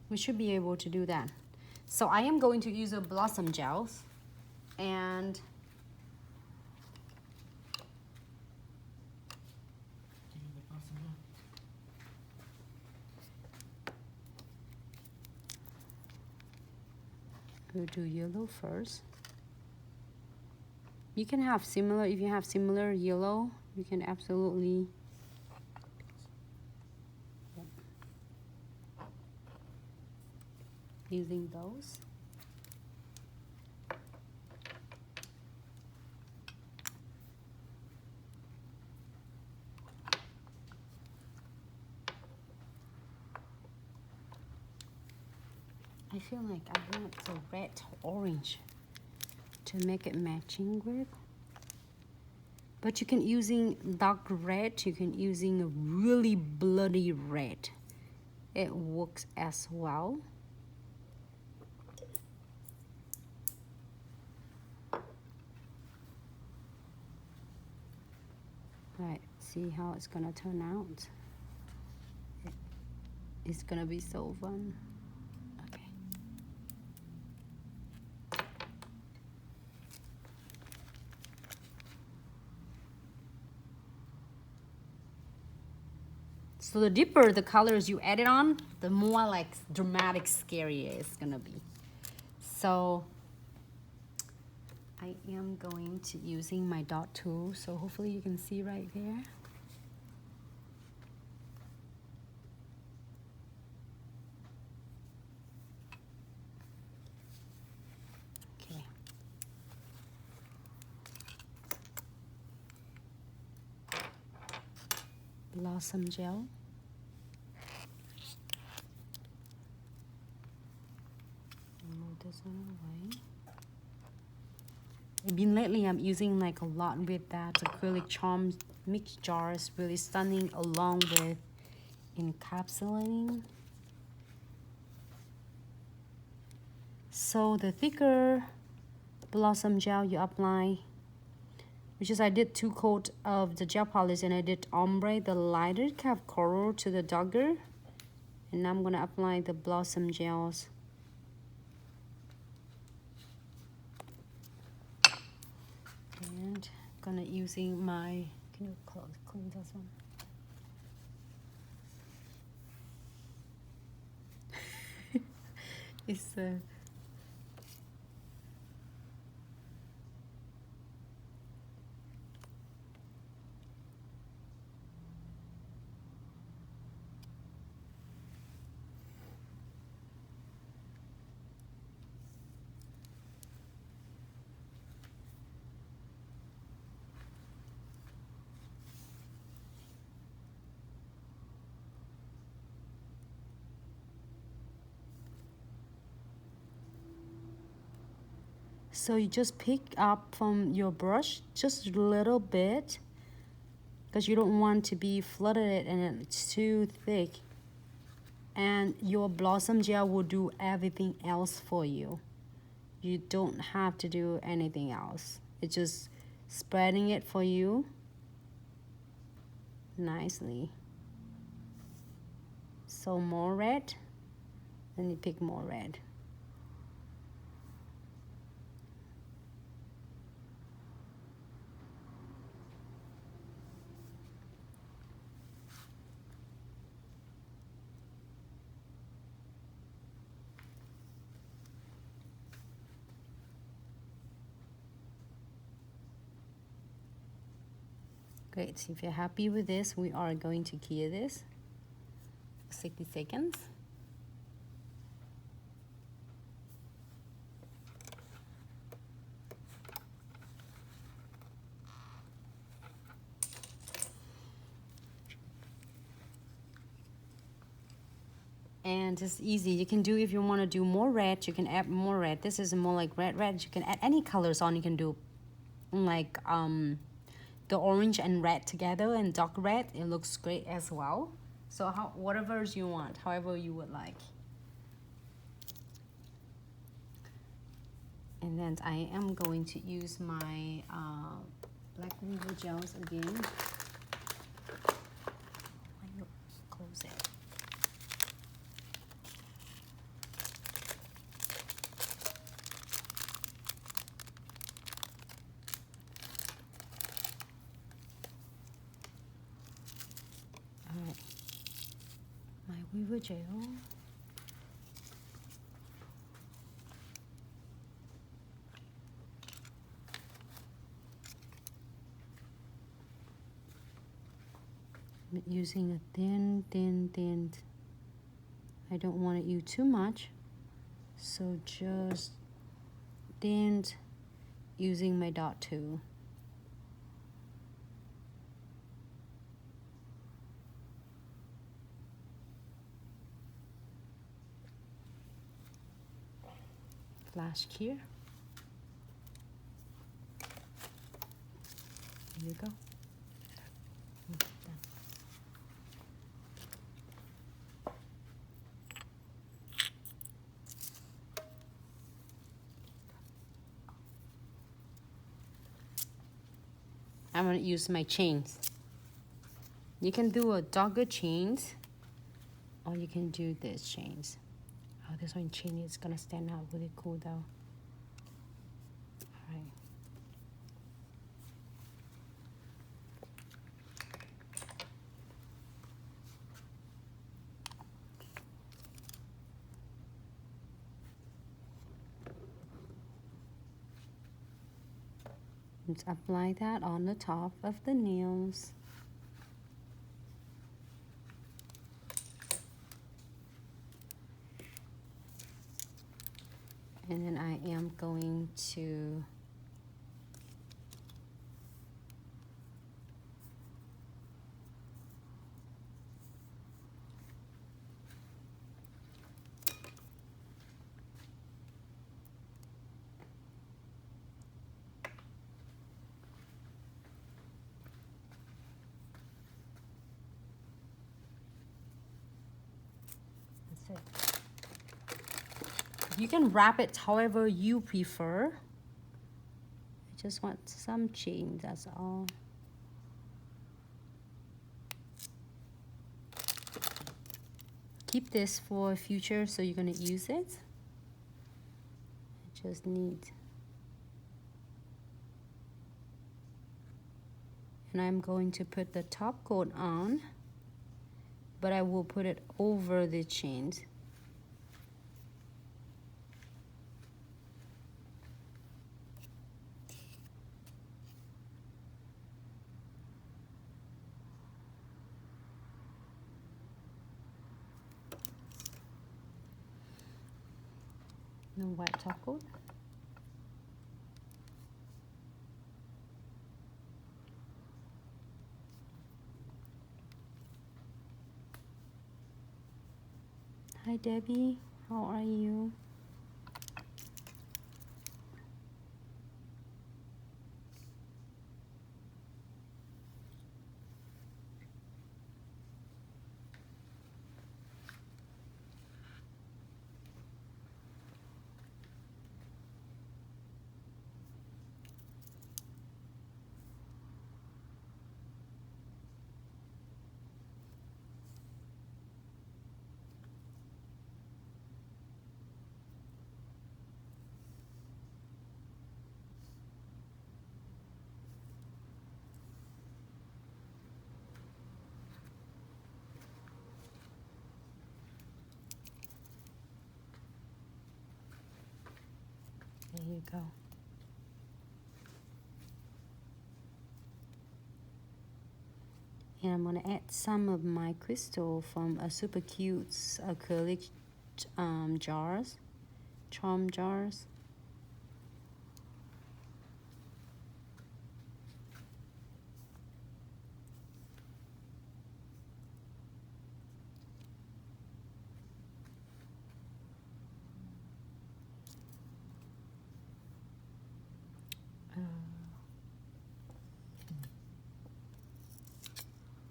We should be able to do that. So I am going to use a blossom gels and we'll do yellow first. You can have similar, if you have similar yellow, you can absolutely using those. I feel like I want the red orange to make it matching with. But you can using dark red, you can using a really bloody red. It works as well. Right, see how it's gonna turn out. It's gonna be so fun. Okay. So the deeper the colors you add it on, the more like dramatic, scary it's gonna be. So I am going to using my dot tool, so hopefully you can see right there. Okay. Blossom gel. Move this one away. Lately I'm using like a lot with that acrylic charm mix jars, really stunning, along with encapsulating. So the thicker blossom gel you apply, which is I did 2 coat of the gel polish and I did ombre, the lighter kind of coral to the darker, and now I'm gonna apply the blossom gels. And gonna using my, can you clean this one? It's so you just pick up from your brush just a little bit, because you don't want to be flooded and it's too thick, and your blossom gel will do everything else for you. You don't have to do anything else. It's just spreading it for you nicely. So more red, then you pick more red. Great, so if you're happy with this, we are going to cure this for 60 seconds. And it's easy. You can do, if you want to do more red, you can add more red. This is more like red. You can add any colors on. You can do like the orange and red together and dark red. It looks great as well. So whatever you want, however you would like. And then I am going to use my black widow gels again. Why you close it? Sugar gel. I'm using a thin. I don't want it use too much, so just thin using my dot tool. Flash here. There you go. I'm going to use my chains. You can do a dogger chains, or you can do this chains. Oh, this one chain is going to stand out really cool though. All right. Let's apply that on the top of the nails. And then I am going to that's it. You can wrap it however you prefer. I just want some chain, that's all. Keep this for future, so you're gonna use it. I just need. And I'm going to put the top coat on, but I will put it over the chains. No white top coat. Hi Debbie, how are you? There you go. And I'm going to add some of my crystal from a super cute acrylic jars, charm jars.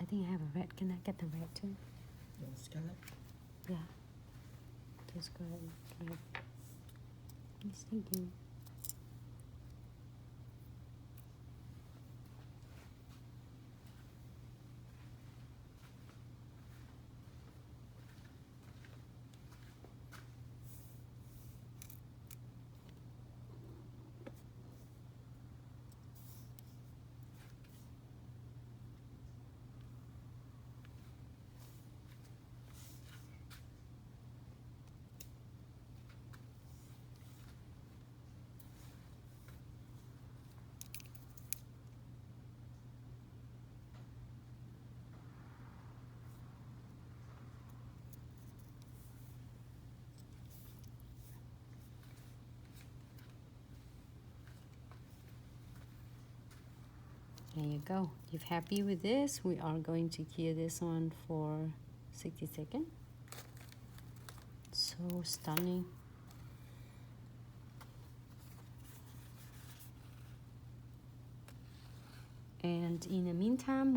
I think I have a red. Can I get the red too? Scarlet? Yeah. Just go ahead and red. Yes, thank you. There you go. If happy with this, we are going to cure this one for 60 seconds. So stunning. And in the meantime,